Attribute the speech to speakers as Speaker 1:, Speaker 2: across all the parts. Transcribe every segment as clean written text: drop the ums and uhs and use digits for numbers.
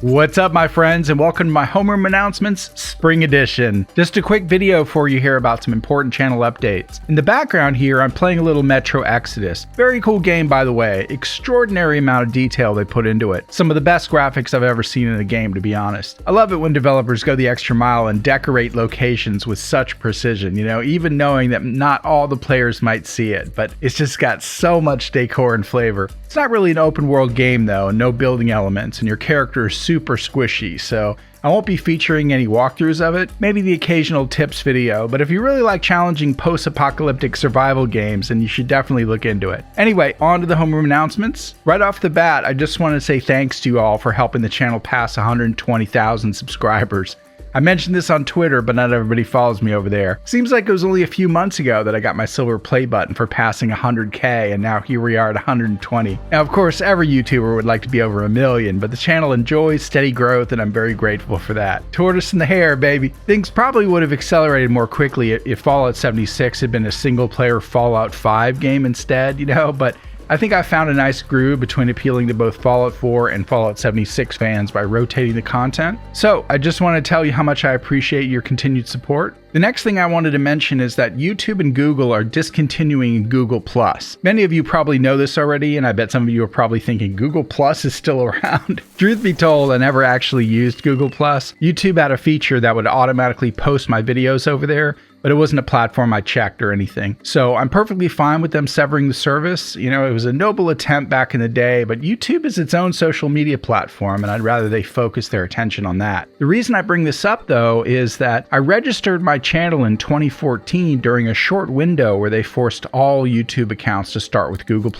Speaker 1: What's up, my friends, and welcome to my Homeroom Announcements Spring Edition. Just a quick video for you here about some important channel updates. In the background here, I'm playing a little Metro Exodus. Very cool game, by the way. Extraordinary amount of detail they put into it. Some of the best graphics I've ever seen in a game, to be honest. I love it when developers go the extra mile and decorate locations with such precision, even knowing that not all the players might see it, but it's just got so much decor and flavor. It's not really an open world game though, and no building elements, and your character is super squishy, so I won't be featuring any walkthroughs of it, maybe the occasional tips video, but if you really like challenging post-apocalyptic survival games, then you should definitely look into it. Anyway, on to the Homeroom announcements. Right off the bat, I just want to say thanks to you all for helping the channel pass 120,000 subscribers. I mentioned this on Twitter, but not everybody follows me over there. Seems like it was only a few months ago that I got my silver play button for passing 100K, and now here we are at 120. Now, of course, every YouTuber would like to be over 1 million, but the channel enjoys steady growth, and I'm very grateful for that. Tortoise in the hair, baby. Things probably would have accelerated more quickly if Fallout 76 had been a single-player Fallout 5 game instead, but I think I found a nice groove between appealing to both Fallout 4 and Fallout 76 fans by rotating the content. So I just want to tell you how much I appreciate your continued support. The next thing I wanted to mention is that YouTube and Google are discontinuing Google+. Many of you probably know this already, and I bet some of you are probably thinking Google+ is still around. Truth be told, I never actually used Google+. YouTube had a feature that would automatically post my videos over there, but it wasn't a platform I checked or anything. So I'm perfectly fine with them severing the service. It was a noble attempt back in the day, but YouTube is its own social media platform, and I'd rather they focus their attention on that. The reason I bring this up, though, is that I registered my channel in 2014 during a short window where they forced all YouTube accounts to start with Google+.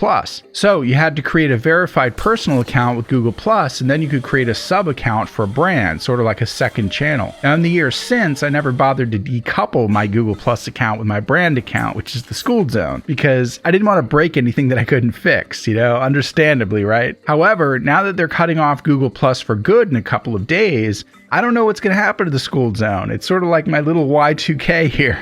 Speaker 1: So you had to create a verified personal account with Google+, and then you could create a sub-account for a brand, sort of like a second channel. Now, in the years since, I never bothered to decouple my Google+ account with my brand account, which is the Skooled zone, because I didn't want to break anything that I couldn't fix, understandably, right? However, now that they're cutting off Google+ for good in a couple of days, I don't know what's going to happen to the Skooled zone. It's sort of like my little Y2K here,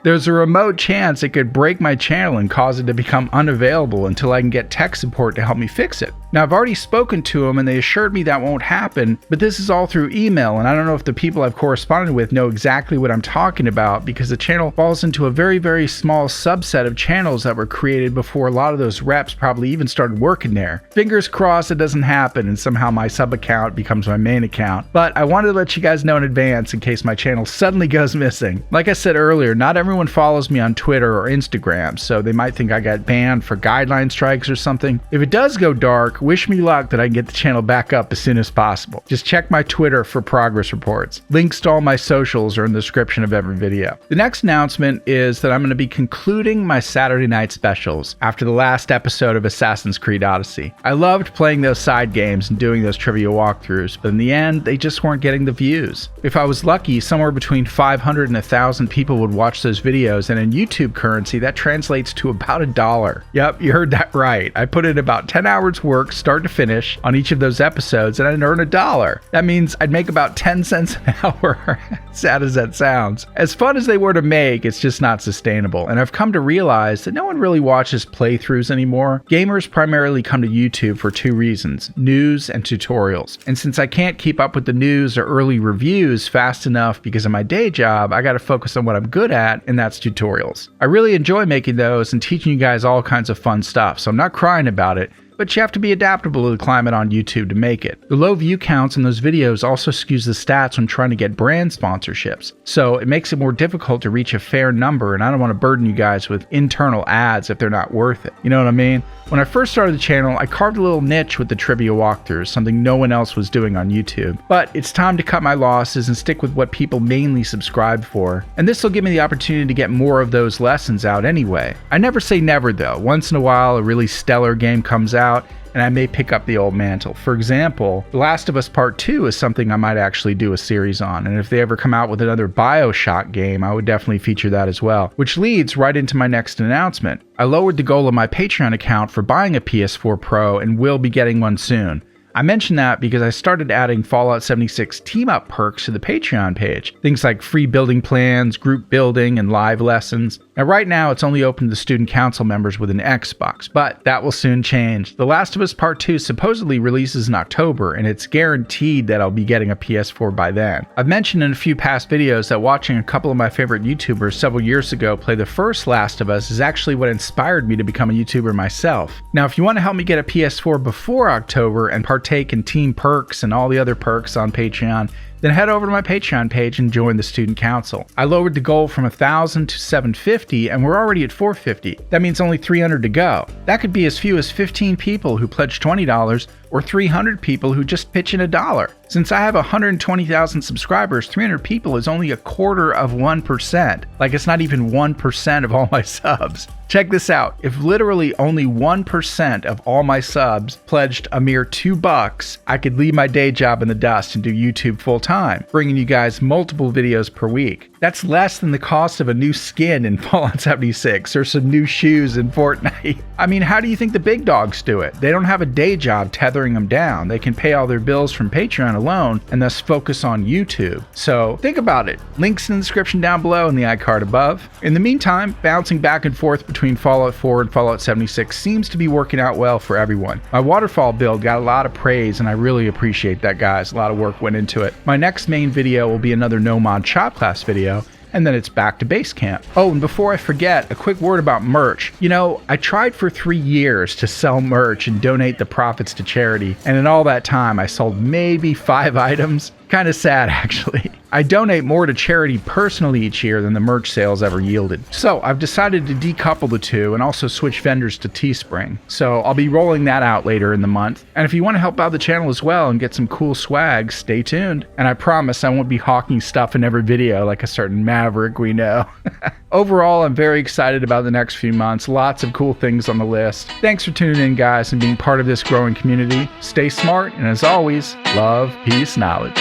Speaker 1: There's a remote chance it could break my channel and cause it to become unavailable until I can get tech support to help me fix it. Now, I've already spoken to them and they assured me that won't happen, but this is all through email, and I don't know if the people I've corresponded with know exactly what I'm talking about, because the channel falls into a very, very small subset of channels that were created before a lot of those reps probably even started working there. Fingers crossed it doesn't happen and somehow my sub account becomes my main account, but I wanted to let you guys know in advance in case my channel suddenly goes missing. Like I said earlier, not everyone follows me on Twitter or Instagram, so they might think I got banned for guideline strikes or something. If it does go dark, wish me luck that I can get the channel back up as soon as possible. Just check my Twitter for progress reports. Links to all my socials are in the description of every video. The next announcement is that I'm going to be concluding my Saturday night specials after the last episode of Assassin's Creed Odyssey. I loved playing those side games and doing those trivia walkthroughs, but in the end, they just weren't getting the views. If I was lucky, somewhere between 500 and 1,000 people would watch those videos, and in YouTube currency, that translates to about $1. Yep, you heard that right. I put in about 10 hours work, start to finish, on each of those episodes, and I'd earn $1. That means I'd make about 10 cents an hour. Sad as that sounds. As fun as they were to make, it's just not sustainable, and I've come to realize that no one really watches playthroughs anymore. Gamers primarily come to YouTube for two reasons: news and tutorials. And since I can't keep up with the news or early reviews fast enough because of my day job, I gotta focus on what I'm good at, and that's tutorials. I really enjoy making those and teaching you guys all kinds of fun stuff, so I'm not crying about it, but you have to be adaptable to the climate on YouTube to make it. The low view counts in those videos also skews the stats when trying to get brand sponsorships, so it makes it more difficult to reach a fair number, and I don't want to burden you guys with internal ads if they're not worth it. You know what I mean? When I first started the channel, I carved a little niche with the trivia walkthroughs, something no one else was doing on YouTube. But it's time to cut my losses and stick with what people mainly subscribe for, and this will give me the opportunity to get more of those lessons out anyway. I never say never though. Once in a while, a really stellar game comes out, and I may pick up the old mantle. For example, The Last of Us Part 2 is something I might actually do a series on, and if they ever come out with another BioShock game, I would definitely feature that as well. Which leads right into my next announcement. I lowered the goal of my Patreon account for buying a PS4 Pro and will be getting one soon. I mention that because I started adding Fallout 76 team-up perks to the Patreon page. Things like free building plans, group building, and live lessons. Now right now it's only open to the student council members with an Xbox, but that will soon change. The Last of Us Part 2 supposedly releases in October, and it's guaranteed that I'll be getting a PS4 by then. I've mentioned in a few past videos that watching a couple of my favorite YouTubers several years ago play the first Last of Us is actually what inspired me to become a YouTuber myself. Now if you want to help me get a PS4 before October and partake in team perks and all the other perks on Patreon, then head over to my Patreon page and join the student council. I lowered the goal from 1,000 to 750 and we're already at 450. That means only 300 to go. That could be as few as 15 people who pledge $20 or 300 people who just pitch in $1. Since I have 120,000 subscribers, 300 people is only 1/4%. Like it's not even 1% of all my subs. Check this out. If literally only 1% of all my subs pledged a mere $2, I could leave my day job in the dust and do YouTube full time, bringing you guys multiple videos per week. That's less than the cost of a new skin in Fallout 76 or some new shoes in Fortnite. I mean, how do you think the big dogs do it? They don't have a day job tethering them down. They can pay all their bills from Patreon alone and thus focus on YouTube. So think about it. Links in the description down below and the iCard above. In the meantime, bouncing back and forth between Fallout 4 and Fallout 76 seems to be working out well for everyone. My waterfall build got a lot of praise and I really appreciate that, guys. A lot of work went into it. My next main video will be another no mod shop class video, and then it's back to base camp. Oh, and before I forget, a quick word about merch. You know, I tried for 3 years to sell merch and donate the profits to charity, and in all that time I sold maybe 5 items. Kind of sad, actually. I donate more to charity personally each year than the merch sales ever yielded. So I've decided to decouple the two and also switch vendors to Teespring. So I'll be rolling that out later in the month. And if you want to help out the channel as well and get some cool swag, stay tuned. And I promise I won't be hawking stuff in every video like a certain maverick we know. Overall, I'm very excited about the next few months. Lots of cool things on the list. Thanks for tuning in, guys, and being part of this growing community. Stay smart, and as always, love, peace, knowledge.